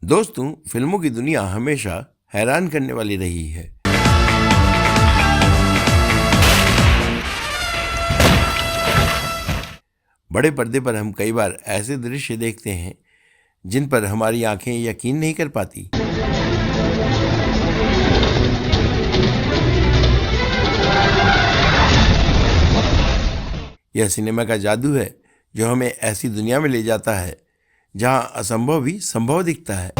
दोस्तों, फिल्मों की दुनिया हमेशा हैरान करने वाली रही है। बड़े पर्दे पर हम कई बार ऐसे दृश्य देखते हैं जिन पर हमारी आंखें यकीन नहीं कर पाती। यह सिनेमा का जादू है जो हमें ऐसी दुनिया में ले जाता है जहां असंभव भी संभव दिखता है।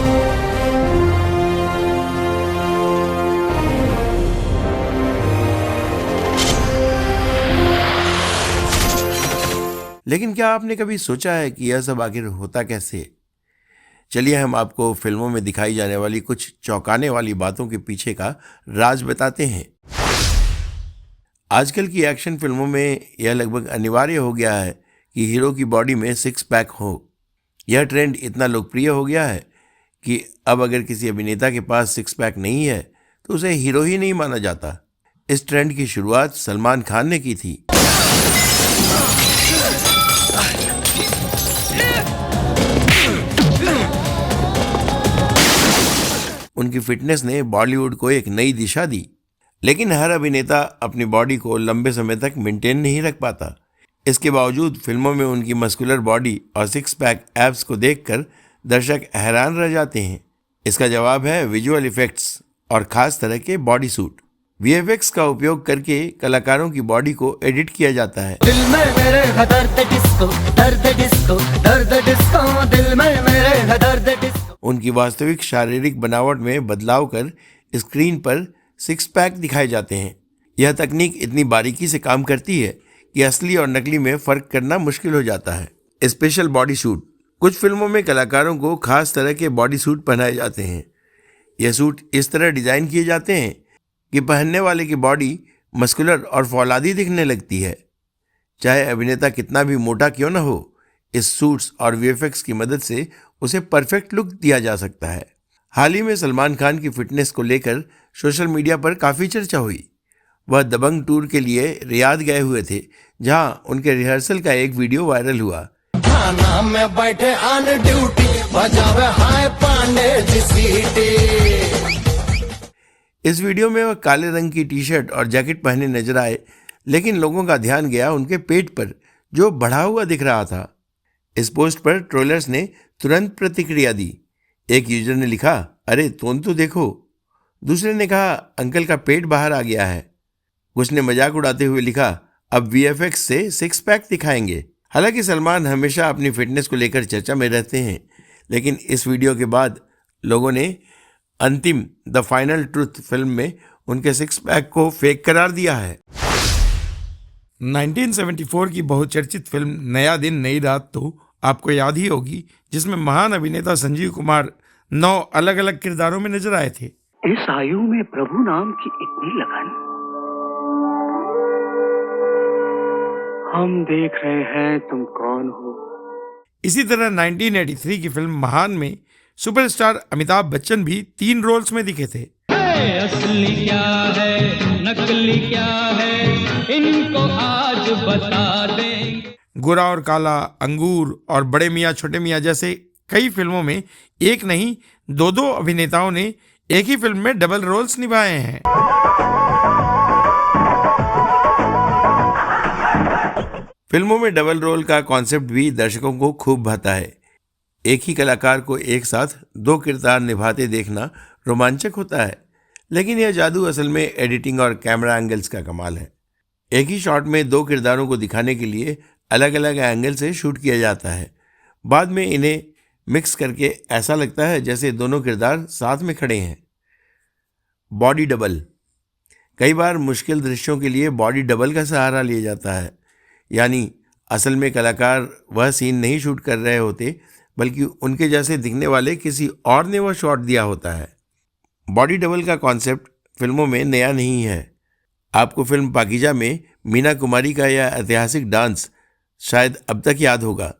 लेकिन क्या आपने कभी सोचा है कि यह सब आखिर होता कैसे? चलिए हम आपको फिल्मों में दिखाई जाने वाली कुछ चौंकाने वाली बातों के पीछे का राज बताते हैं। आजकल की एक्शन फिल्मों में यह लगभग अनिवार्य हो गया है कि हीरो की बॉडी में सिक्स पैक हो। यह ट्रेंड इतना लोकप्रिय हो गया है कि अब अगर किसी अभिनेता के पास सिक्स पैक नहीं है तो उसे हीरो ही नहीं माना जाता। इस ट्रेंड की शुरुआत सलमान खान ने की थी। उनकी फिटनेस ने बॉलीवुड को एक नई दिशा दी, लेकिन हर अभिनेता अपनी बॉडी को लंबे समय तक मेंटेन नहीं रख पाता। इसके बावजूद फिल्मों में उनकी मस्कुलर बॉडी और सिक्स पैक एब्स को देखकर दर्शक हैरान रह जाते हैं। इसका जवाब है विजुअल इफेक्ट्स और खास तरह के बॉडी सूट। वीएफएक्स का उपयोग करके कलाकारों की बॉडी को एडिट किया जाता है। दिल में मेरे है दर्द डिस्को, दर्द डिस्को, दर्द डिस्को, दिल में मेरे है दर्द डिस्को। उनकी वास्तविक शारीरिक बनावट में बदलाव कर स्क्रीन पर सिक्स पैक दिखाए जाते हैं। यह तकनीक इतनी बारीकी से काम करती है कि असली और नकली में फर्क करना मुश्किल हो जाता है। Special body suit. कुछ फिल्मों में कलाकारों को खास तरह के बॉडी सूट पहनाए जाते हैं। यह सूट इस तरह डिजाइन किए जाते हैं कि पहनने वाले की बॉडी मस्कुलर और फौलादी दिखने लगती है। चाहे अभिनेता कितना भी मोटा क्यों न हो, इस सूट्स और वीएफएक्स की मदद से उसे परफेक्ट लुक दिया जा सकता है। हाल ही में सलमान खान की फिटनेस को लेकर सोशल मीडिया पर काफ़ी चर्चा हुई। वह दबंग टूर के लिए रियाद गए हुए थे, जहां उनके रिहर्सल का एक वीडियो वायरल हुआ। थाना में बैठे ऑन ड्यूटी, बजावे हाय पांडे जी सीटी। इस वीडियो में वह काले रंग की टी शर्ट और जैकेट पहने नजर आए, लेकिन लोगों का ध्यान गया उनके पेट पर, जो बढ़ा हुआ दिख रहा था। इस पोस्ट पर ट्रोलर्स ने तुरंत प्रतिक्रिया दी। एक यूजर ने लिखा, अरे तोन तो देखो। दूसरे ने कहा, अंकल का पेट बाहर आ गया है। कुछ ने मजाक उड़ाते हुए लिखा, अब वीएफएक्स से सिक्स पैक दिखाएंगे। हालांकि सलमान हमेशा अपनी फिटनेस को लेकर चर्चा में रहते हैं, लेकिन इस वीडियो के बाद लोगों ने अंतिम द फाइनल ट्रुथ फिल्म में उनके सिक्स पैक को फेक करार दिया है। 1974 की बहुचर्चित फिल्म नया दिन नई रात तो आपको याद ही होगी, जिसमें महान अभिनेता संजीव कुमार 9 अलग अलग किरदारों में नजर आए थे। इस आयु में प्रभु नाम की इतनी लगन, हम देख रहे हैं तुम कौन हो। इसी तरह 1983 की फिल्म महान में सुपरस्टार अमिताभ बच्चन भी 3 रोल्स में दिखे थे। असली क्या है नकली क्या है, इनको आज बता देंगे। गोरा और काला, अंगूर और बड़े मियाँ छोटे मियाँ जैसे कई फिल्मों में एक नहीं 2 अभिनेताओं ने एक ही फिल्म में डबल रोल्स निभाए हैं। फिल्मों में डबल रोल का कॉन्सेप्ट भी दर्शकों को खूब भाता है। एक ही कलाकार को एक साथ 2 किरदार निभाते देखना रोमांचक होता है, लेकिन यह जादू असल में एडिटिंग और कैमरा एंगल्स का कमाल है। एक ही शॉट में 2 किरदारों को दिखाने के लिए अलग अलग एंगल से शूट किया जाता है। बाद में इन्हें मिक्स करके ऐसा लगता है जैसे दोनों किरदार साथ में खड़े हैं। Body double. कई बार मुश्किल दृश्यों के लिए बॉडी डबल का सहारा लिया जाता है, यानी असल में कलाकार वह सीन नहीं शूट कर रहे होते, बल्कि उनके जैसे दिखने वाले किसी और ने वह शॉट दिया होता है। बॉडी डबल का कॉन्सेप्ट फिल्मों में नया नहीं है। आपको फिल्म पाकीजा में मीना कुमारी का यह ऐतिहासिक डांस शायद अब तक याद होगा।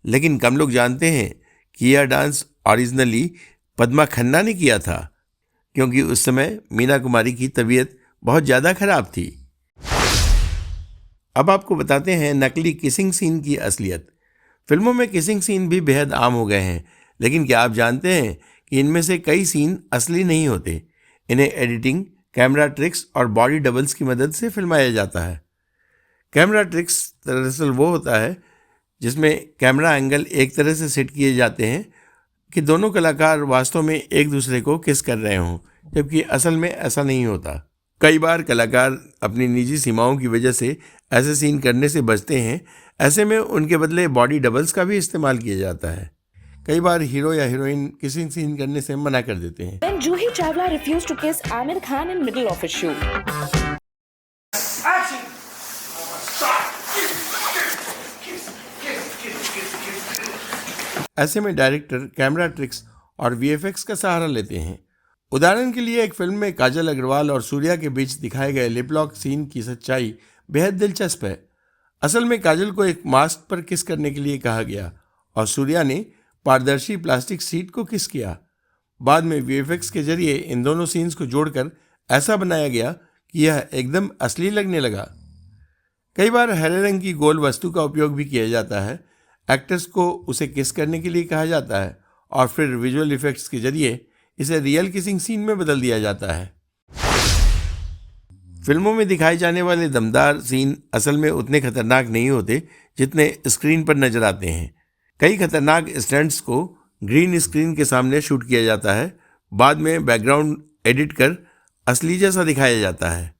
लेकिन कम लोग जानते हैं कि यह डांस ओरिजिनली पद्मा खन्ना ने किया था, क्योंकि उस समय मीना कुमारी की तबीयत बहुत ज़्यादा खराब थी। अब आपको बताते हैं नकली किसिंग सीन की असलियत। फिल्मों में किसिंग सीन भी बेहद आम हो गए हैं, लेकिन क्या आप जानते हैं कि इनमें से कई सीन असली नहीं होते। इन्हें एडिटिंग, कैमरा ट्रिक्स और बॉडी डबल्स की मदद से फिल्माया जाता है। कैमरा ट्रिक्स दरअसल वो होता है जिसमें कैमरा एंगल एक तरह से सेट किए जाते हैं कि दोनों कलाकार वास्तव में एक दूसरे को किस कर रहे हों, जबकि असल में ऐसा नहीं होता। कई बार कलाकार अपनी निजी सीमाओं की वजह से ऐसे सीन करने से बचते हैं। ऐसे में उनके बदले बॉडी डबल्स का भी इस्तेमाल किया जाता है। कई बार हीरो या हीरोइन किसिंग सीन करने से मना कर देते हैं। When Juhi Chawla refused to kiss Amir Khan in middle of a shoot. ऐसे में डायरेक्टर कैमरा ट्रिक्स और वीएफएक्स का सहारा लेते हैं। उदाहरण के लिए एक फिल्म में काजल अग्रवाल और सूर्या के बीच दिखाए गए लिप लॉक सीन की सच्चाई बेहद दिलचस्प है। असल में काजल को एक मास्क पर किस करने के लिए कहा गया और सूर्या ने पारदर्शी प्लास्टिक सीट को किस किया। बाद में वीएफएक्स के जरिए इन दोनों सीन्स को जोड़कर ऐसा बनाया गया कि यह एकदम असली लगने लगा। कई बार हरे रंग की गोल वस्तु का उपयोग भी किया जाता है। एक्टर्स को उसे किस करने के लिए कहा जाता है और फिर विजुअल इफेक्ट्स के जरिए इसे रियल किसिंग सीन में बदल दिया जाता है। फिल्मों में दिखाए जाने वाले दमदार सीन असल में उतने खतरनाक नहीं होते जितने स्क्रीन पर नजर आते हैं। कई खतरनाक स्टंट्स को ग्रीन स्क्रीन के सामने शूट किया जाता है, बाद में बैकग्राउंड एडिट कर असली जैसा दिखाया जाता है।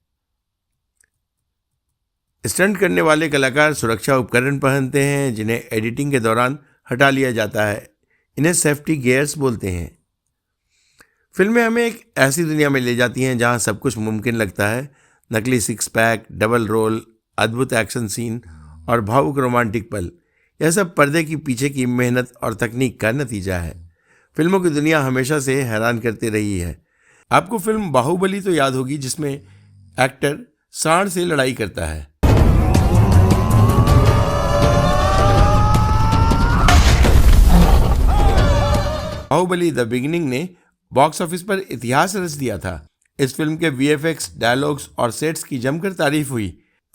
स्टंट करने वाले कलाकार सुरक्षा उपकरण पहनते हैं जिन्हें एडिटिंग के दौरान हटा लिया जाता है। इन्हें सेफ्टी गियर्स बोलते हैं। फिल्में हमें एक ऐसी दुनिया में ले जाती हैं जहां सब कुछ मुमकिन लगता है। नकली सिक्स पैक, डबल रोल, अद्भुत एक्शन सीन और भावुक रोमांटिक पल, यह सब पर्दे की पीछे की मेहनत और तकनीक का नतीजा है। फिल्मों की दुनिया हमेशा से हैरान करती रही है। आपको फिल्म बाहुबली तो याद होगी, जिसमें एक्टर सांड से लड़ाई करता है। बाहुबली द बिगिनिंग ने बॉक्स ऑफिस पर इतिहास रच दिया था। इस फिल्म के वीएफएक्स, डायलॉग्स और सेट्स की जमकर तारीफ हुई।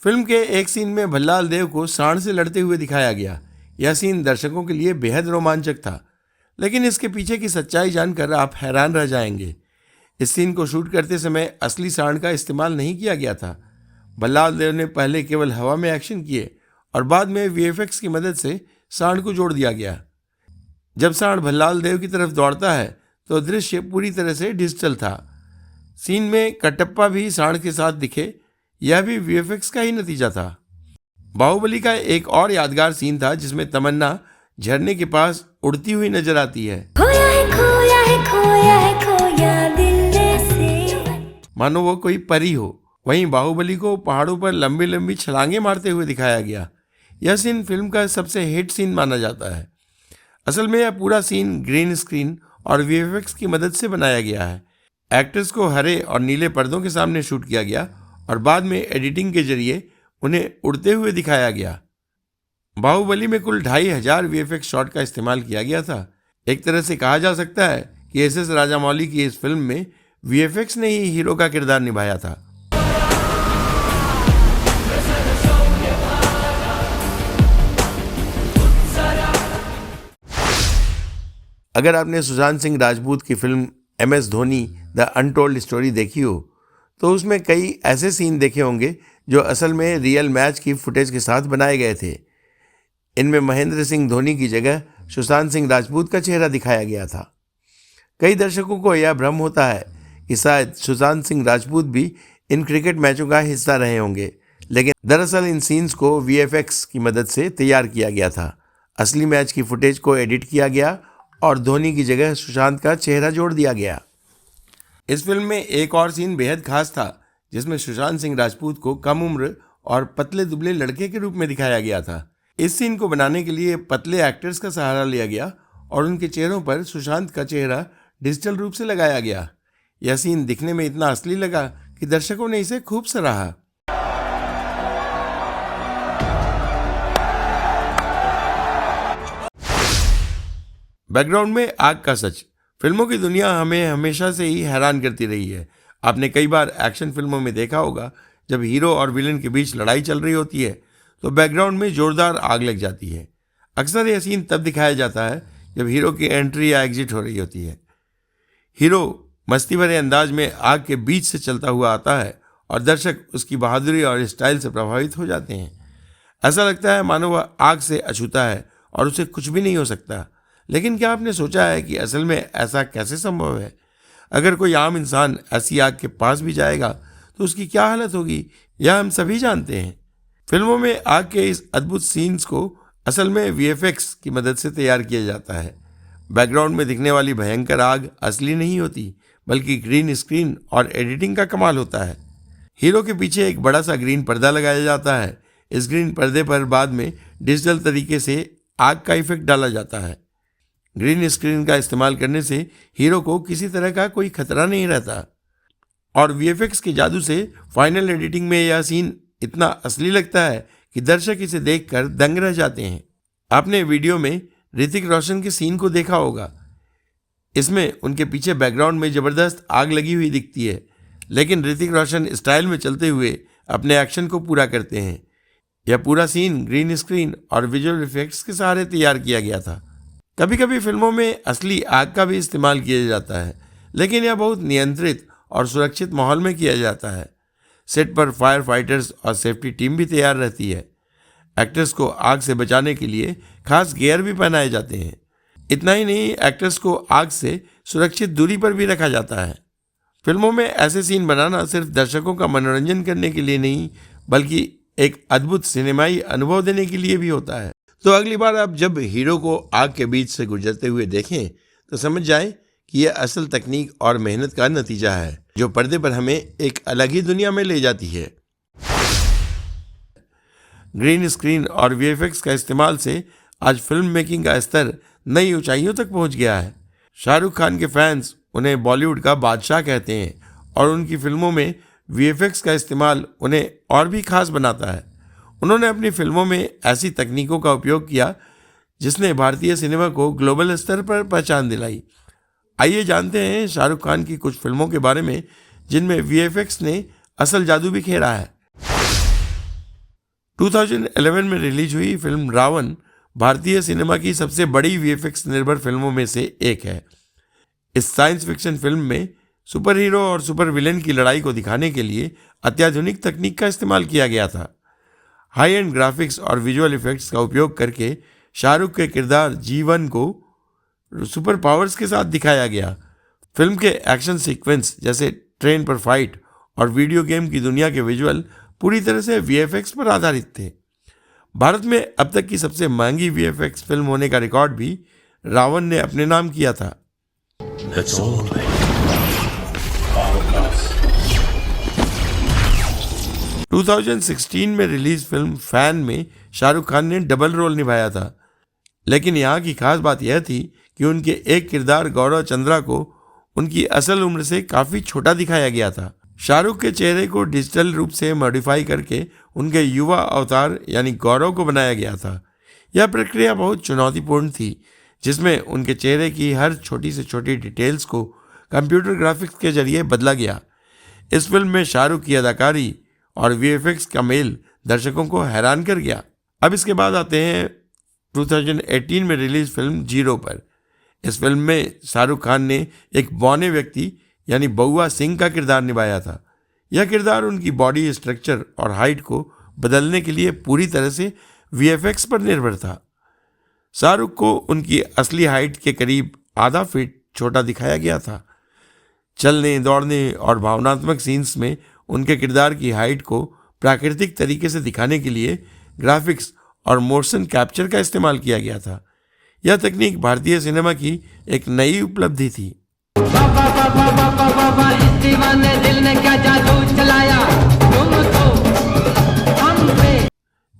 फिल्म के एक सीन में भल्लाल देव को सांड से लड़ते हुए दिखाया गया। यह सीन दर्शकों के लिए बेहद रोमांचक था, लेकिन इसके पीछे की सच्चाई जानकर आप हैरान रह जाएंगे। इस सीन को शूट करते समय असली सांड का इस्तेमाल नहीं किया गया था। भल्लाल देव ने पहले केवल हवा में एक्शन किए और बाद में वीएफएक्स की मदद से सांड को जोड़ दिया गया। जब सांड भल्लाल देव की तरफ दौड़ता है तो दृश्य पूरी तरह से डिजिटल था। सीन में कटप्पा भी सांड के साथ दिखे, यह भी वीएफएक्स का ही नतीजा था। बाहुबली का एक और यादगार सीन था जिसमें तमन्ना झरने के पास उड़ती हुई नजर आती है। खोया है, खोया है, खोया है, खोया दिल से। मानो वो कोई परी हो। वहीं बाहुबली को पहाड़ों पर लंबी लंबी छलांगे मारते हुए दिखाया गया। यह सीन फिल्म का सबसे हिट सीन माना जाता है। असल में यह पूरा सीन ग्रीन स्क्रीन और वीएफएक्स की मदद से बनाया गया है। एक्टर्स को हरे और नीले पर्दों के सामने शूट किया गया और बाद में एडिटिंग के जरिए उन्हें उड़ते हुए दिखाया गया। बाहुबली में कुल 2500 वीएफएक्स शॉट का इस्तेमाल किया गया था। एक तरह से कहा जा सकता है कि एस.एस. राजामौली की इस फिल्म में वीएफएक्स ने ही हीरो का किरदार निभाया था। अगर आपने सुशांत सिंह राजपूत की film MS Dhoni the untold story देखी हो तो उसमें कई ऐसे सीन देखे होंगे जो असल में रियल मैच की फुटेज के साथ बनाए गए थे। इनमें महेंद्र सिंह धोनी की जगह सुशांत सिंह राजपूत का चेहरा दिखाया गया था। कई दर्शकों को यह भ्रम होता है कि शायद सुशांत सिंह राजपूत भी इन क्रिकेट मैचों का हिस्सा रहे होंगे, लेकिन दरअसल इन सीन्स को वीएफएक्स की मदद से तैयार किया गया था। असली मैच की फुटेज को एडिट किया गया और धोनी की जगह सुशांत का चेहरा जोड़ दिया गया। इस फिल्म में एक और सीन बेहद खास था जिसमें सुशांत सिंह राजपूत को कम उम्र और पतले दुबले लड़के के रूप में दिखाया गया था। इस सीन को बनाने के लिए पतले एक्टर्स का सहारा लिया गया और उनके चेहरों पर सुशांत का चेहरा डिजिटल रूप से लगाया गया। यह सीन दिखने में इतना असली लगा कि दर्शकों ने इसे खूब सराहा। बैकग्राउंड में आग का सच। फिल्मों की दुनिया हमें हमेशा से ही हैरान करती रही है। आपने कई बार एक्शन फिल्मों में देखा होगा, जब हीरो और विलेन के बीच लड़ाई चल रही होती है तो बैकग्राउंड में जोरदार आग लग जाती है। अक्सर यह सीन तब दिखाया जाता है जब हीरो की एंट्री या एग्जिट हो रही होती है। हीरो मस्ती भरे अंदाज में आग के बीच से चलता हुआ आता है और दर्शक उसकी बहादुरी और स्टाइल से प्रभावित हो जाते हैं। ऐसा लगता है मानो वह आग से अछूता है और उसे कुछ भी नहीं हो सकता। लेकिन क्या आपने सोचा है कि असल में ऐसा कैसे संभव है? अगर कोई आम इंसान ऐसी आग के पास भी जाएगा तो उसकी क्या हालत होगी, यह हम सभी जानते हैं। फिल्मों में आग के इस अद्भुत सीन्स को असल में वीएफएक्स की मदद से तैयार किया जाता है। बैकग्राउंड में दिखने वाली भयंकर आग असली नहीं होती, बल्कि ग्रीन स्क्रीन और एडिटिंग का कमाल होता है। हीरो के पीछे एक बड़ा सा ग्रीन पर्दा लगाया जाता है। इस ग्रीन पर्दे पर बाद में डिजिटल तरीके से आग का इफेक्ट डाला जाता है। ग्रीन स्क्रीन का इस्तेमाल करने से हीरो को किसी तरह का कोई खतरा नहीं रहता और वीएफएक्स के जादू से फाइनल एडिटिंग में यह सीन इतना असली लगता है कि दर्शक इसे देखकर दंग रह जाते हैं। आपने वीडियो में ऋतिक रोशन के सीन को देखा होगा। इसमें उनके पीछे बैकग्राउंड में जबरदस्त आग लगी हुई दिखती है, लेकिन ऋतिक रोशन स्टाइल में चलते हुए अपने एक्शन को पूरा करते हैं। यह पूरा सीन ग्रीन स्क्रीन और विजुअल इफेक्ट्स के सहारे तैयार किया गया था। कभी कभी फिल्मों में असली आग का भी इस्तेमाल किया जाता है, लेकिन यह बहुत नियंत्रित और सुरक्षित माहौल में किया जाता है। सेट पर फायर फाइटर्स और सेफ्टी टीम भी तैयार रहती है। एक्टर्स को आग से बचाने के लिए खास गियर भी पहनाए जाते हैं। इतना ही नहीं, एक्टर्स को आग से सुरक्षित दूरी पर भी रखा जाता है। फिल्मों में ऐसे सीन बनाना सिर्फ दर्शकों का मनोरंजन करने के लिए नहीं, बल्कि एक अद्भुत सिनेमाई अनुभव देने के लिए भी होता है। तो अगली बार आप जब हीरो को आग के बीच से गुजरते हुए देखें तो समझ जाएं कि यह असल तकनीक और मेहनत का नतीजा है, जो पर्दे पर हमें एक अलग ही दुनिया में ले जाती है। ग्रीन स्क्रीन और वीएफएक्स का इस्तेमाल से आज फिल्म मेकिंग का स्तर नई ऊंचाइयों तक पहुंच गया है। शाहरुख खान के फैंस उन्हें बॉलीवुड का बादशाह कहते हैं और उनकी फिल्मों में वीएफएक्स का इस्तेमाल उन्हें और भी खास बनाता है। उन्होंने अपनी फिल्मों में ऐसी तकनीकों का उपयोग किया जिसने भारतीय सिनेमा को ग्लोबल स्तर पर पहचान दिलाई। आइए जानते हैं शाहरुख खान की कुछ फिल्मों के बारे में जिनमें वीएफएक्स ने असल जादू बिखेरा है। 2011 में रिलीज हुई फिल्म रावण भारतीय सिनेमा की सबसे बड़ी वीएफएक्स निर्भर फिल्मों में से एक है। इस साइंस फिक्शन फिल्म में सुपर हीरो और सुपर विलेन की लड़ाई को दिखाने के लिए अत्याधुनिक तकनीक का इस्तेमाल किया गया था। हाई एंड ग्राफिक्स और विजुअल इफेक्ट्स का उपयोग करके शाहरुख के किरदार जीवन को सुपर पावर्स के साथ दिखाया गया। फिल्म के एक्शन सीक्वेंस जैसे ट्रेन पर फाइट और वीडियो गेम की दुनिया के विजुअल पूरी तरह से वीएफएक्स पर आधारित थे। भारत में अब तक की सबसे महंगी वीएफएक्स फिल्म होने का रिकॉर्ड भी रावण ने अपने नाम किया था। That's all. 2016 में रिलीज फिल्म फैन में शाहरुख खान ने डबल रोल निभाया था, लेकिन यहाँ की खास बात यह थी कि उनके एक किरदार गौरव चंद्रा को उनकी असल उम्र से काफ़ी छोटा दिखाया गया था। शाहरुख के चेहरे को डिजिटल रूप से मॉडिफाई करके उनके युवा अवतार यानी गौरव को बनाया गया था। यह प्रक्रिया बहुत चुनौतीपूर्ण थी, जिसमें उनके चेहरे की हर छोटी से छोटी डिटेल्स को कंप्यूटर ग्राफिक्स के जरिए बदला गया। इस फिल्म में शाहरुख की अदाकारी और वीएफएक्स का मेल दर्शकों को हैरान कर गया। अब इसके बाद आते हैं 2018 में रिलीज फिल्म जीरो पर। इस फिल्म में शाहरुख खान ने एक बौने व्यक्ति यानी बउआ सिंह का किरदार निभाया था। यह किरदार उनकी बॉडी स्ट्रक्चर और हाइट को बदलने के लिए पूरी तरह से वीएफएक्स पर निर्भर था। शाहरुख को उनकी असली हाइट के करीब आधा फीट छोटा दिखाया गया था। चलने, दौड़ने और भावनात्मक सीन्स में उनके किरदार की हाइट को प्राकृतिक तरीके से दिखाने के लिए ग्राफिक्स और मोशन कैप्चर का इस्तेमाल किया गया था। यह तकनीक भारतीय सिनेमा की एक नई उपलब्धि थी। इस दीवाने दिल ने क्या जादू चलाया तुमको हम पे।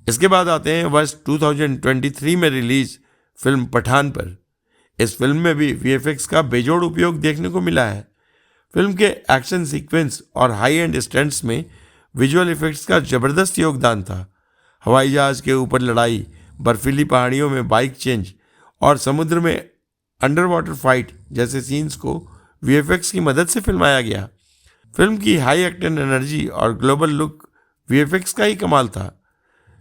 इसके बाद आते हैं वर्ष 2023 में रिलीज फिल्म पठान पर। इस फिल्म में भी वीएफएक्स का बेजोड़ उपयोग देखने को मिला है। फिल्म के एक्शन सीक्वेंस और हाई एंड स्टंट्स में विजुअल इफेक्ट्स का जबरदस्त योगदान था। हवाई जहाज के ऊपर लड़ाई, बर्फीली पहाड़ियों में बाइक चेंज और समुद्र में अंडर वाटर फाइट जैसे सीन्स को वीएफएक्स की मदद से फिल्माया गया। फिल्म की हाई एक्शन एनर्जी और ग्लोबल लुक वीएफएक्स का ही कमाल था।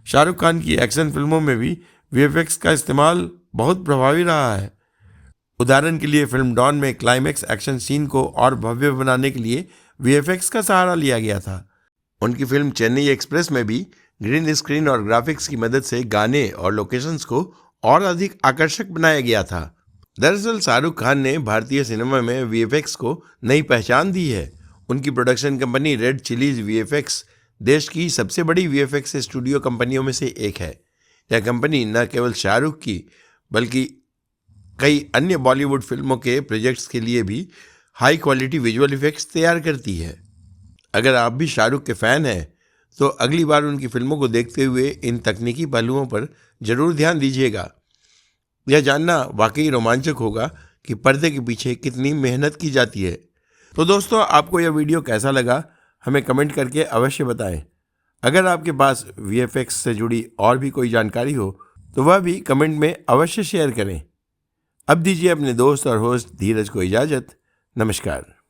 शाहरुख खान की एक्शन फिल्मों में भी वीएफएक्स का इस्तेमाल बहुत प्रभावी रहा है। उदाहरण के लिए फिल्म डॉन में क्लाइमैक्स एक्शन सीन को और भव्य बनाने के लिए वीएफएक्स का सहारा लिया गया था। उनकी फिल्म चेन्नई एक्सप्रेस में भी ग्रीन स्क्रीन और ग्राफिक्स की मदद से गाने और लोकेशंस को और अधिक आकर्षक बनाया गया था। दरअसल शाहरुख खान ने भारतीय सिनेमा में वीएफएक्स को नई पहचान दी है। उनकी production company red chillies VFX देश की सबसे बड़ी वीएफएक्स स्टूडियो कंपनियों में से एक है। यह कंपनी न केवल शाहरुख की बल्कि कई अन्य बॉलीवुड फिल्मों के प्रोजेक्ट्स के लिए भी हाई क्वालिटी विजुअल इफेक्ट्स तैयार करती है। अगर आप भी शाहरुख के फ़ैन हैं तो अगली बार उनकी फिल्मों को देखते हुए इन तकनीकी पहलुओं पर जरूर ध्यान दीजिएगा। यह जानना वाकई रोमांचक होगा कि पर्दे के पीछे कितनी मेहनत की जाती है। तो दोस्तों, आपको यह वीडियो कैसा लगा हमें कमेंट करके अवश्य बताएं। अगर आपके पास वीएफएक्स से जुड़ी और भी कोई जानकारी हो तो वह भी कमेंट में अवश्य शेयर करें। अब दीजिए अपने दोस्त और होस्ट धीरज को इजाज़त। नमस्कार।